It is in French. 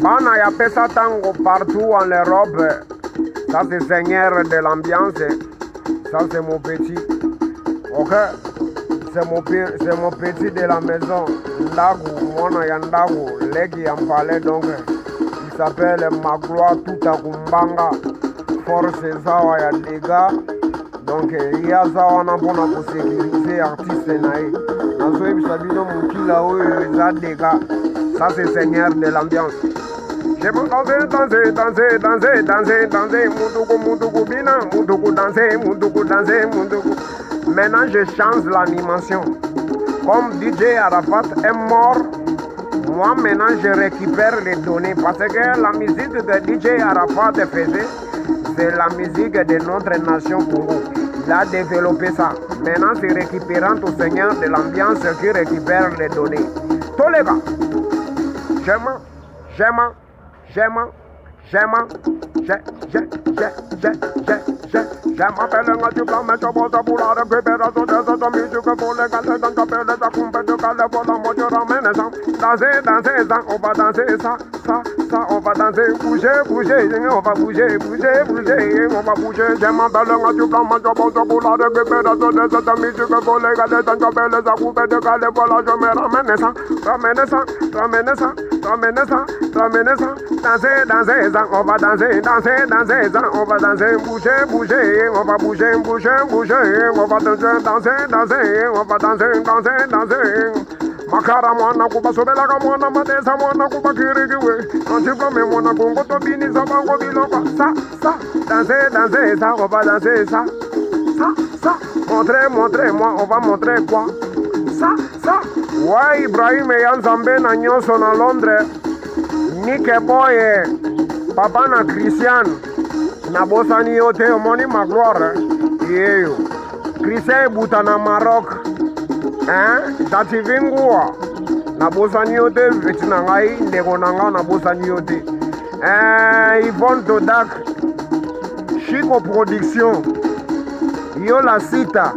Bana ya pesa tango partout en Europe. Ça c'est seigneur de l'ambiance. Ça c'est mon petit. Ok? C'est mon petit de la maison. Ndagu, mwana ya Ndagu, legi ya Mpale donc. Il s'appelle Magloire Tutakumbanga. Force zawa ya dégâts. Donc il y a zawa na mpona kosécuriser artiste nae. Nazoyebisa bino mokila oyo eza dégâts. Ça c'est seigneur de l'ambiance. Je peux danser, Moutoukou, bina, Moutoukou danser. Maintenant je change l'animation. Comme DJ Arafat est mort, moi maintenant je récupère les données parce que la musique de DJ Arafat faisait, c'est la musique de notre nation Congo. Il a développé ça. Maintenant c'est récupérant au Seigneur de l'ambiance qui récupère les données. Tous les gars, je m'appelle un du blanc, mais je bosse pour la récupération de cette musique pour les gars, dans ta pelle, ta coupe de calais, pour la mode, je ramène ça. Danser, ça, on va danser ça, on va danser, bouger, on va bouger, on va bouger. Je m'appelle un du blanc, mais je bosse pour la récupération de cette musique pour les gars, dans ta pelle, ta coupe de calais, voilà, je me ramène ça. Danser ça, on va danser ça, on va danser, bouger, on va bouger, on va danser, on va danser. Makara mwana kuba sobelaka mwana matesa mwana kuba kirikiwe. Antiplome mwana kongo tobini sabango biloko. Ça, danser ça, on va danser ça. Ça, montrez-moi, on va montrer quoi? Ça. Ouais, Ibrahim et Yanzambe na nyonso na Londres. Nike Boy, papa na Christian. Na bosani yote omoni Magloire. Yeyo. Christian buta na Maroc. Tati vingua. Na bosani yote vetina ngai ndeko nanga na bosani yote. Yvonne Todak. Chico Production. Yo la cita.